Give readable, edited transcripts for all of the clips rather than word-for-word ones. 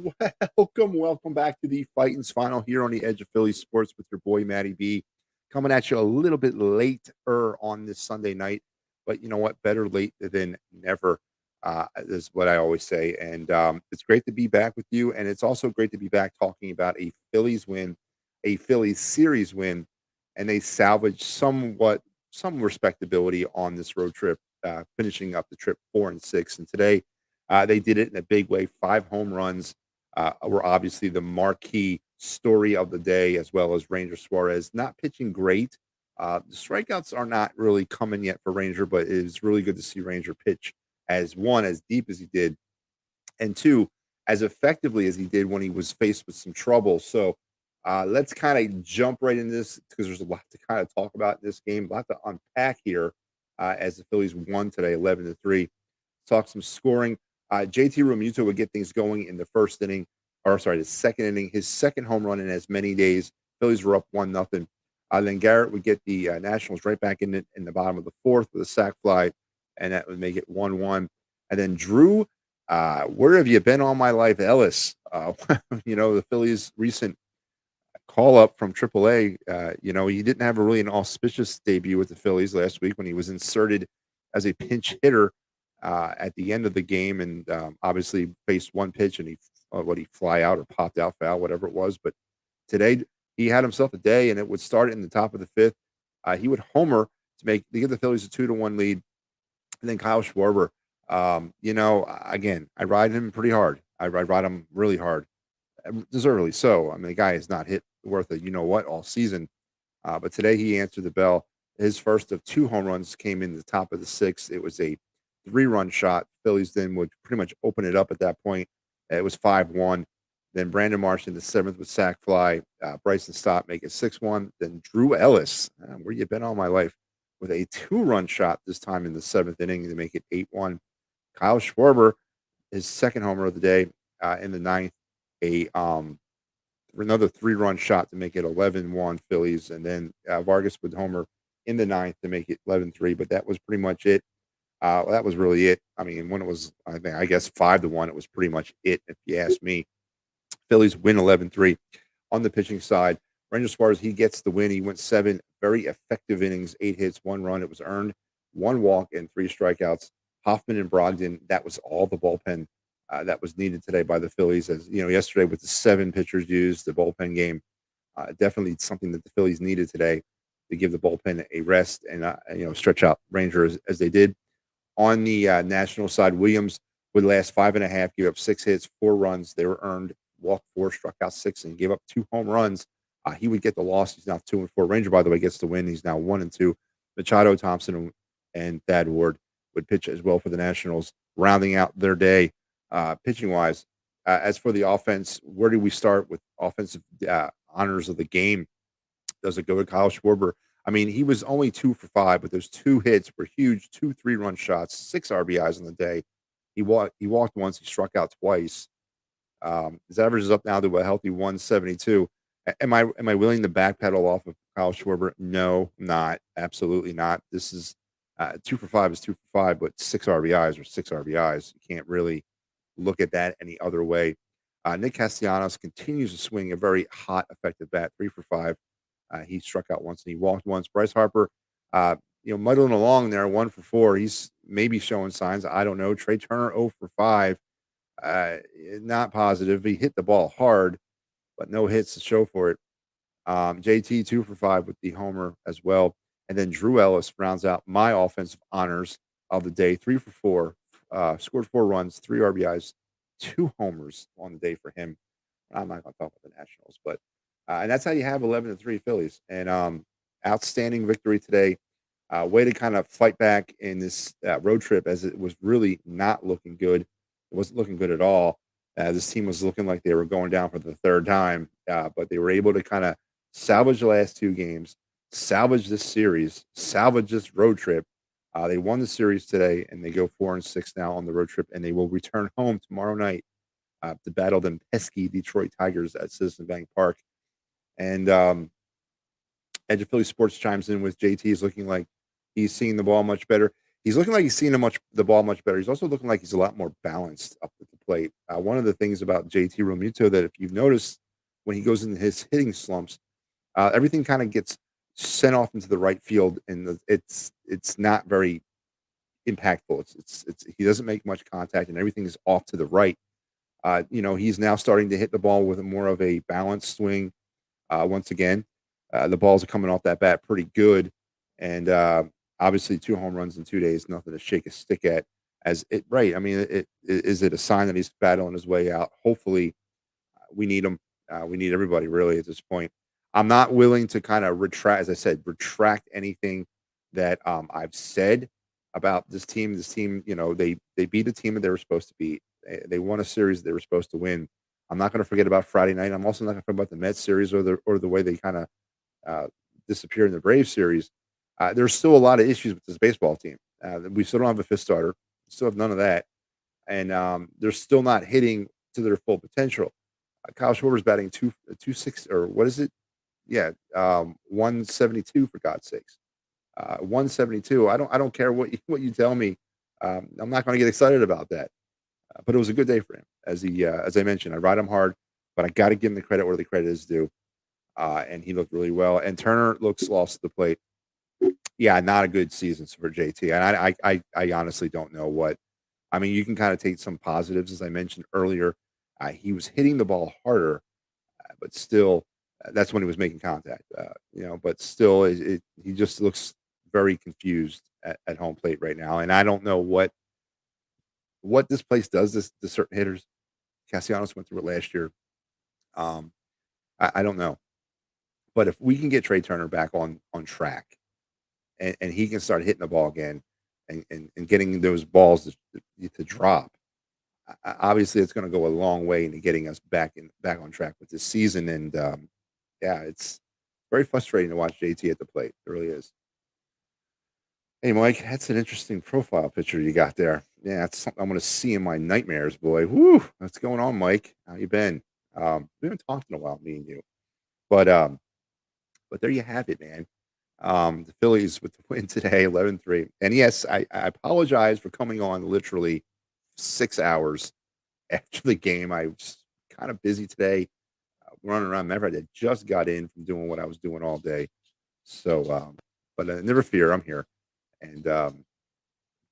Welcome back to the Phightins final here on the edge of Philly sports with your boy Matty B. Coming at you a little bit later on this Sunday night, but you know what? Better late than never. Is what I always say, and it's great to be back with you. And it's also great to be back talking about a Phillies win, a Phillies series win, and they salvaged some respectability on this road trip, finishing up the trip 4-6. And today, they did it in a big way. 5 home runs were obviously the marquee story of the day, as well as Ranger Suarez not pitching great. The strikeouts are not really coming yet for Ranger, but it is really good to see Ranger pitch as one, as deep as he did, and two, as effectively as he did when he was faced with some trouble. So let's kind of jump right into this because there's a lot to kind of talk about in this game, a lot to unpack here as the Phillies won today 11-3. Talk some scoring. JT Realmuto would get things going in the first inning, or sorry, the second inning, his second home run in as many days. Phillies were up 1-0. Then Garrett would get the Nationals right back in it in the bottom of the fourth with a sac fly, and that would make it 1-1. And then Drew, where have you been all my life, Ellis? The Phillies' recent call up from AAA. He didn't have a really an auspicious debut with the Phillies last week when he was inserted as a pinch hitter at the end of the game, and obviously faced one pitch and he fly out or popped out foul, whatever it was. But today he had himself a day, and it would start in the top of the fifth. He would homer to give the Phillies a 2-1 lead, and then Kyle Schwarber. Again, I ride him pretty hard. I ride him really hard, deservedly so. I mean, the guy has not hit worth a what all season, but today he answered the bell. His first of 2 home runs came in the top of the sixth. It was a 3-run shot. Phillies then would pretty much open it up at that point. It was 5-1. Then Brandon Marsh in the seventh with sac fly. Bryson Stott make it 6-1. Then Drew Ellis, where you been all my life, with a 2-run shot this time in the seventh inning to make it 8-1. Kyle Schwarber, his second homer of the day in the ninth, another 3-run shot to make it 11-1 Phillies. And then Vargas with homer in the ninth to make it 11-3. But that was pretty much it. That was really it. I mean, when it was, I guess 5-1, it was pretty much it, if you ask me. Phillies win 11-3. On the pitching side, Ranger Suarez, he gets the win. He went 7 very effective innings, 8 hits, 1 run. It was earned, 1 walk, and 3 strikeouts. Hoffman and Brogdon, that was all the bullpen that was needed today by the Phillies. As yesterday with the 7 pitchers used, the bullpen game, definitely something that the Phillies needed today to give the bullpen a rest and stretch out Ranger as they did. On the national side, Williams would last 5.5, give up 6 hits, 4 runs. They were earned, walked 4, struck out 6, and gave up 2 home runs. He would get the loss. He's now 2-4. Ranger, by the way, gets the win. He's now 1-2. Machado, Thompson, and Thad Ward would pitch as well for the Nationals, rounding out their day pitching-wise. As for the offense, where do we start with offensive honors of the game? Does it go to Kyle Schwarber? I mean, he was only 2 for 5, but those 2 hits were huge, 2 3-run shots, 6 RBIs on the day. He walked once, he struck out twice. His average is up now to a healthy 172. Am I willing to backpedal off of Kyle Schwarber? No, not. Absolutely not. This is 2 for 5 is 2 for 5, but 6 RBIs are 6 RBIs. You can't really look at that any other way. Nick Castellanos continues to swing a very hot, effective bat, 3 for 5. He struck out once and he walked once. Bryce Harper, muddling along there, 1 for 4. He's maybe showing signs. I don't know. Trey Turner, 0 for 5. Not positive. He hit the ball hard, but no hits to show for it. JT, 2 for 5 with the homer as well. And then Drew Ellis rounds out my offensive honors of the day, 3 for 4. Scored 4 runs, 3 RBIs, 2 homers on the day for him. I'm not going to talk about the Nationals, but and that's how you have 11-3 Phillies. And outstanding victory today. Way to kind of fight back in this road trip, as it was really not looking good. It wasn't looking good at all. This team was looking like they were going down for the 3rd time, but they were able to kind of salvage the last 2 games, salvage this series, salvage this road trip. They won the series today, and they go 4-6 now on the road trip, and they will return home tomorrow night to battle them pesky Detroit Tigers at Citizen Bank Park. And Edge of Philly Sports chimes in with JT is looking like he's seeing the ball much better. He's looking like he's seeing the ball much better. He's also looking like he's a lot more balanced up at the plate. One of the things about JT Realmuto that if you've noticed when he goes into his hitting slumps, everything kind of gets sent off into the right field, and it's not very impactful. It's he doesn't make much contact, and everything is off to the right. He's now starting to hit the ball with a more of a balanced swing. Once again, the balls are coming off that bat pretty good, and obviously 2 home runs in 2 days, nothing to shake a stick at. As it right, I mean, is it a sign that he's battling his way out? Hopefully, we need him. We need everybody really at this point. I'm not willing to kind of retract, as I said, retract anything that I've said about this team. This team, they beat the team that they were supposed to beat. They won a series they were supposed to win. I'm not going to forget about Friday night. I'm also not going to forget about the Mets series or the way they kind of uh, disappeared in the Braves series. There's still a lot of issues with this baseball team. We still don't have a fifth starter. Still have none of that, and they're still not hitting to their full potential. Kyle Schwarber's batting 260 or what is it? Yeah, 172 for God's sakes. 172. I don't care what you tell me. I'm not going to get excited about that. But it was a good day for him. As I mentioned, I ride him hard, but I got to give him the credit where the credit is due. And he looked really well. And Turner looks lost at the plate. Yeah, not a good season for JT. And I honestly don't know what. I mean, you can kind of take some positives, as I mentioned earlier. He was hitting the ball harder, but still, that's when he was making contact. But still, he just looks very confused at home plate right now. And I don't know what this place does this to certain hitters. Castellanos went through it last year. Um, I don't know, but if we can get Trey Turner back on track, and he can start hitting the ball again, and getting those balls to drop, obviously it's going to go a long way into getting us back on track with this season. And yeah, it's very frustrating to watch JT at the plate. It really is. Hey, Mike, that's an interesting profile picture you got there. Yeah, that's something I'm going to see in my nightmares, boy. Whoo, what's going on, Mike? How you been? We haven't talked in a while, me and you. But there you have it, man. The Phillies with the win today, 11-3. And yes, I apologize for coming on literally 6 hours after the game. I was kind of busy today, running around. Remember, I just got in from doing what I was doing all day. So, but never fear, I'm here. And going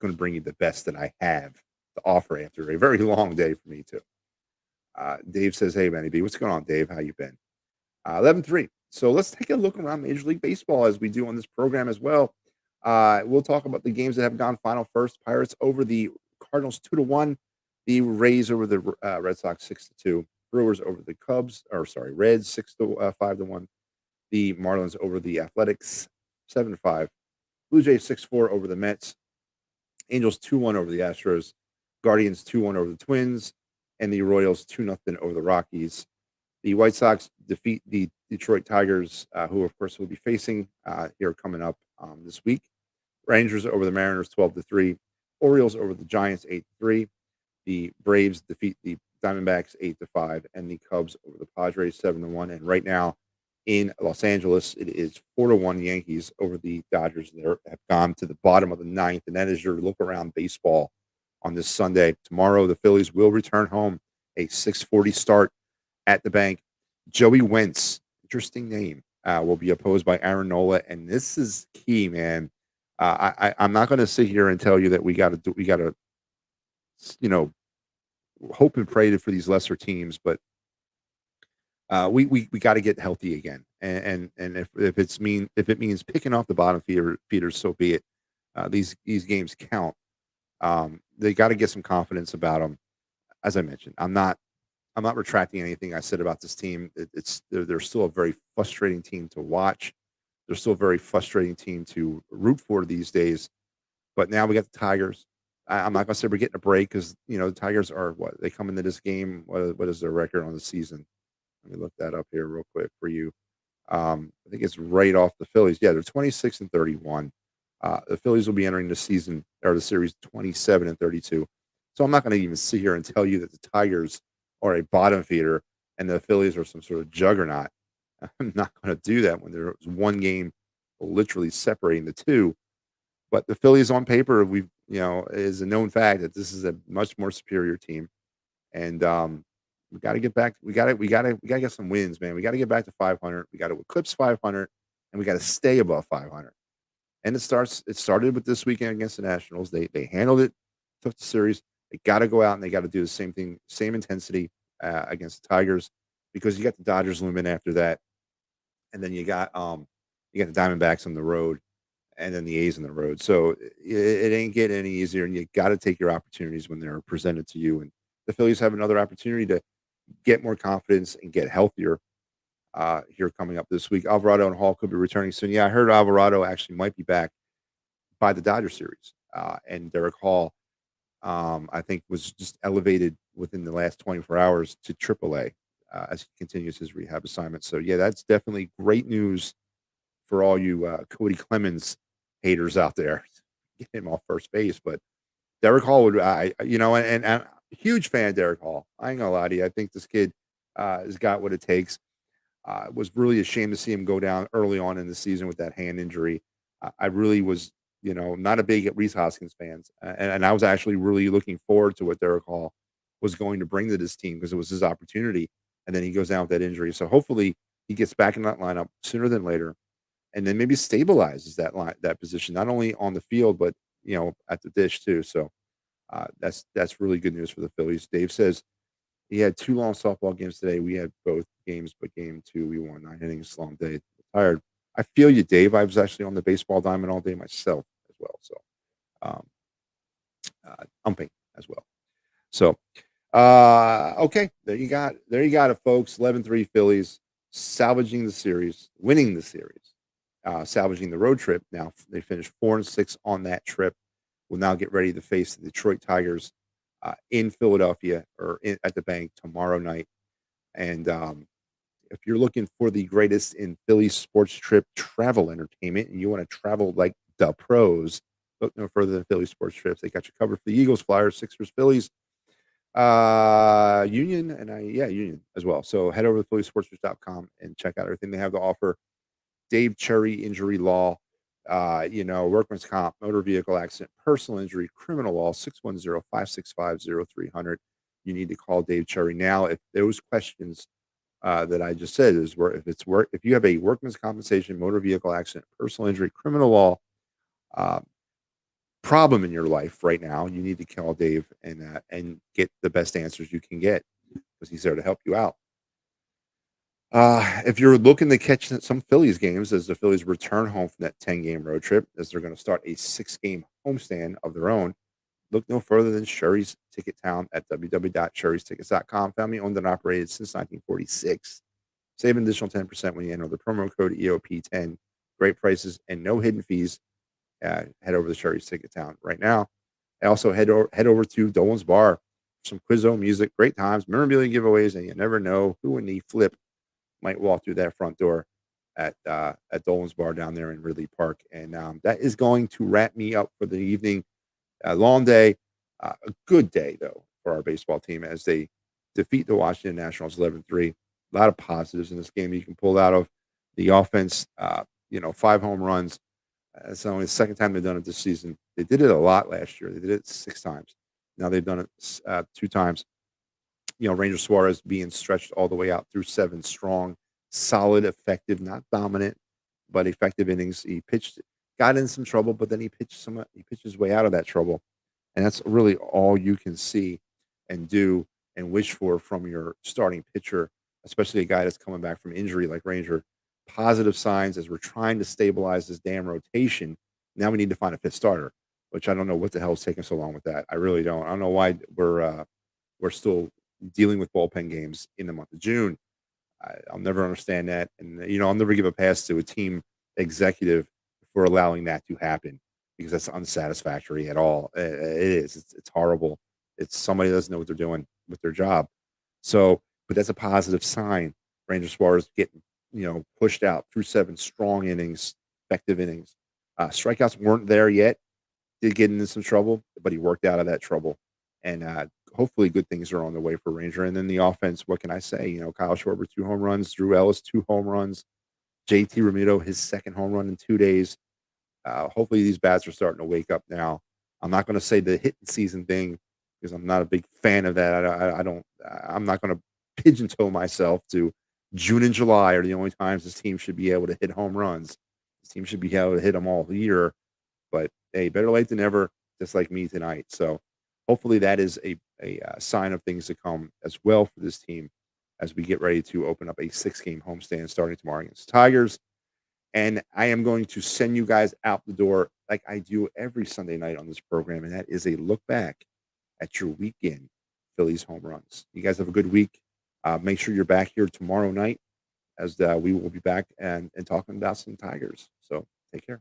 to bring you the best that I have to offer after a very long day for me too. Dave says, "Hey, Manny B, what's going on, Dave? How you been?" 11-3. So let's take a look around Major League Baseball as we do on this program as well. We'll talk about the games that have gone final first. Pirates over the Cardinals 2-1. The Rays over the Red Sox 6-2. Brewers over the Cubs, or sorry, Reds 5-1. The Marlins over the Athletics 7-5. Blue Jays 6-4 over the Mets. Angels 2-1 over the Astros. Guardians 2-1 over the Twins. And the Royals 2-0 over the Rockies. The White Sox defeat the Detroit Tigers, who, of course, will be facing here coming up this week. Rangers over the Mariners 12-3. Orioles over the Giants 8-3. The Braves defeat the Diamondbacks 8-5. And the Cubs over the Padres 7-1. And right now in Los Angeles, it is 4-1 Yankees over the Dodgers. They have gone to the bottom of the ninth. And that is your look around baseball on this Sunday. Tomorrow, the Phillies will return home, a 6:40 start at the bank. Joey Wentz, interesting name, will be opposed by Aaron Nola, and this is key, man. I'm not going to sit here and tell you that we got to, you know, hope and pray for these lesser teams, but we got to get healthy again, and if it means picking off the bottom feeders, so be it. These games count. They got to get some confidence about them. As I mentioned, I'm not retracting anything I said about this team. They're still a very frustrating team to watch. They're still a very frustrating team to root for these days. But now we got the Tigers. I'm not going to say we're getting a break because the Tigers are what they come into this game. What is their record on the season? Let me look that up here real quick for you. I think it's right off the Phillies. Yeah, they're 26-31. The Phillies will be entering the season or the series 27-32. So I'm not going to even sit here and tell you that the Tigers are a bottom feeder and the Phillies are some sort of juggernaut. I'm not going to do that when there's one game literally separating the two. But the Phillies on paper, is a known fact that this is a much more superior team. And we got to get back. We got to get some wins, man. We got to get back to 500. We got to eclipse 500, and we got to stay above 500. And it started with this weekend against the Nationals. They handled it, took the series. They got to go out and they got to do the same thing, same intensity against the Tigers, because you got the Dodgers looming after that, and then you got the Diamondbacks on the road, and then the A's on the road. So it ain't getting any easier, and you got to take your opportunities when they're presented to you. And the Phillies have another opportunity to get more confidence and get healthier here coming up this week. Alvarado and Hall could be returning soon. Yeah, I heard Alvarado actually might be back by the Dodger series, and Derek Hall, I think, was just elevated within the last 24 hours to AAA as he continues his rehab assignment. So yeah, that's definitely great news for all you Cody Clemens haters out there. Get him off first base, but Derek Hall would, and huge fan of Derek Hall. I ain't gonna lie to you. I think this kid has got what it takes. Was really ashamed to see him go down early on in the season with that hand injury. I really was, not a big Reese Hoskins fans, and I was actually really looking forward to what Derek Hall was going to bring to this team because it was his opportunity, and then he goes down with that injury. So hopefully he gets back in that lineup sooner than later, and then maybe stabilizes that position not only on the field but at the dish too. So that's really good news for the Phillies. Dave says he had 2 long softball games today. We had both games, but game 2 we won 9 innings, long day. Tired. I feel you, Dave. I was actually on the baseball diamond all day myself as well. So um, umping as well. So okay, there you got it, folks. 11-3 Phillies salvaging the series, winning the series, salvaging the road trip. Now they finished 4-6 on that trip. Will now get ready to face the Detroit Tigers in Philadelphia at the bank tomorrow night. And if you're looking for the greatest in Philly sports trip travel entertainment and you want to travel like the pros, look no further than Philly Sports Trips. They got you covered for the Eagles, Flyers, Sixers, Phillies, Union, and Union as well. So head over to phillysportstrips.com and check out everything they have to offer. Dave Cherry Injury Law, workman's comp, motor vehicle accident, personal injury, criminal law, 610-565-0300. You need to call Dave Cherry now. If those questions that I just said if you have a workman's compensation, motor vehicle accident, personal injury, criminal law uh, problem in your life right now, you need to call Dave and get the best answers you can get because he's there to help you out. If you're looking to catch some Phillies games as the Phillies return home from that 10-game road trip, as they're going to start a 6-game homestand of their own, look no further than Sherry's Ticket Town at www.sherrystickets.com. Family owned and operated since 1946. Save an additional 10% when you enter the promo code EOP10. Great prices and no hidden fees. Head over to Sherry's Ticket Town right now. And also head over to Dolan's Bar. Some Quizzo music, great times, memorabilia giveaways, and you never know who in the flip might walk through that front door at Dolan's Bar down there in Ridley Park. And that is going to wrap me up for the evening. A long day, a good day, though, for our baseball team as they defeat the Washington Nationals 11-3. A lot of positives in this game you can pull out of. The offense, 5 home runs. It's only the second time they've done it this season. They did it a lot last year. They did it 6 times. Now they've done it 2 times. Ranger Suarez being stretched all the way out through 7 strong, solid, effective, not dominant, but effective innings. He got in some trouble, but then he pitched his way out of that trouble. And that's really all you can see and do and wish for from your starting pitcher, especially a guy that's coming back from injury like Ranger. Positive signs as we're trying to stabilize this damn rotation. Now we need to find a 5th starter, which I don't know what the hell is taking so long with that. I really don't. I don't know why we're still dealing with bullpen games in the month of June. I'll never understand that. And, I'll never give a pass to a team executive for allowing that to happen because that's unsatisfactory at all. It is. It's horrible. It's somebody that doesn't know what they're doing with their job. So, but that's a positive sign. Ranger Suarez getting, pushed out through 7 strong innings, effective innings. Strikeouts weren't there yet. Did get into some trouble, but he worked out of that trouble. And hopefully good things are on the way for Ranger. And then the offense, what can I say? Kyle Schwarber, 2 home runs, Drew Ellis, 2 home runs, JT Realmuto, his 2nd home run in 2 days. Hopefully these bats are starting to wake up now. I'm not going to say the hitting season thing because I'm not a big fan of that. I'm not going to pigeonhole myself to June and July are the only times this team should be able to hit home runs. This team should be able to hit them all year. But hey, better late than never, just like me tonight. So hopefully that is a sign of things to come as well for this team as we get ready to open up a 6-game homestand starting tomorrow against the Tigers. And I am going to send you guys out the door like I do every Sunday night on this program, and that is a look back at your weekend Phillies home runs. You guys have a good week. Make sure you're back here tomorrow night as we will be back and talking about some Tigers. So take care.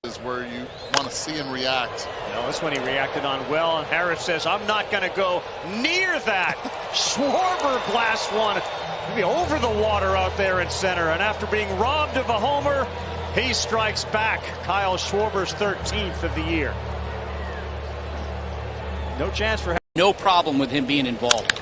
Is where you want to see him react. That's when he reacted on well, and Harris says, I'm not going to go near that. Schwarber blasts one maybe over the water out there in center, and after being robbed of a homer, he strikes back. Kyle Schwarber's 13th of the year. No chance for no problem with him being involved.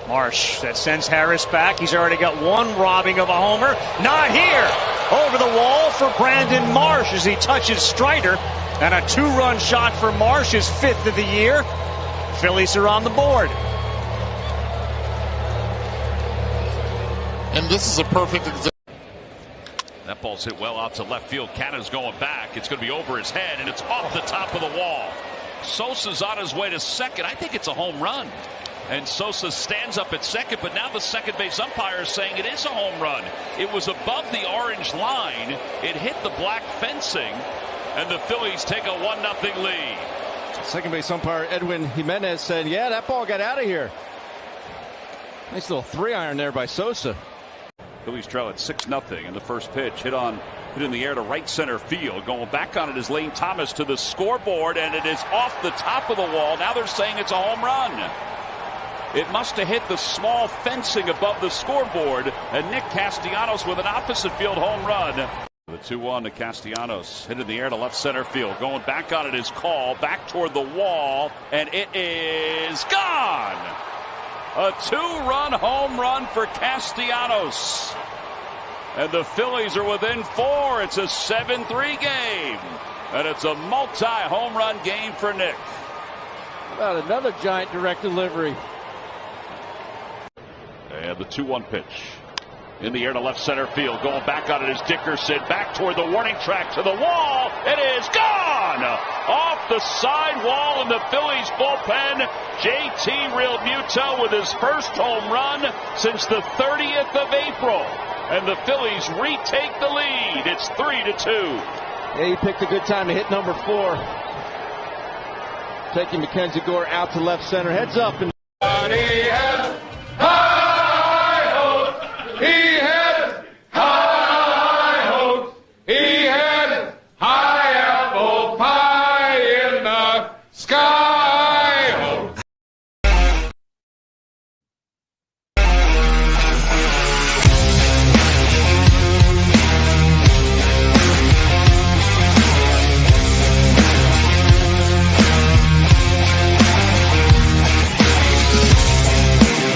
Marsh, that sends Harris back. He's already got one robbing of a homer. Not here. Over the wall for Brandon Marsh as he touches Strider. And a 2-run shot for Marsh, his 5th of the year. Phillies are on the board. And this is a perfect example. That ball's hit well out to left field. Canada's going back. It's going to be over his head, and it's off the top of the wall. Sosa's on his way to second. I think it's a home run. And Sosa stands up at second, but now the second base umpire is saying it is a home run. It was above the orange line. It hit the black fencing, and the Phillies take a 1-0 lead. Second base umpire Edwin Jimenez said, yeah, that ball got out of here. Nice little 3-iron there by Sosa. Phillies trail at 6-0 in the first pitch. Hit in the air to right center field. Going back on it is Lane Thomas to the scoreboard, and it is off the top of the wall. Now they're saying it's a home run. It must have hit the small fencing above the scoreboard, and Nick Castellanos with an opposite field home run. The 2-1 to Castellanos. Hit in the air to left center field. Going back on it is Call. Back toward the wall, and it is gone. A 2-run home run for Castellanos. And the Phillies are within 4. It's a 7-3 game. And it's a multi-home run game for Nick. About another giant direct delivery. And the 2-1 pitch. In the air to left center field. Going back on it is Dickerson. Back toward the warning track to the wall. It is gone! Off the side wall in the Phillies bullpen. JT Realmuto with his first home run since the 30th of April. And the Phillies retake the lead. It's 3-2. Yeah, he picked a good time to hit number 4. Taking Mackenzie Gore out to left center. Heads up. And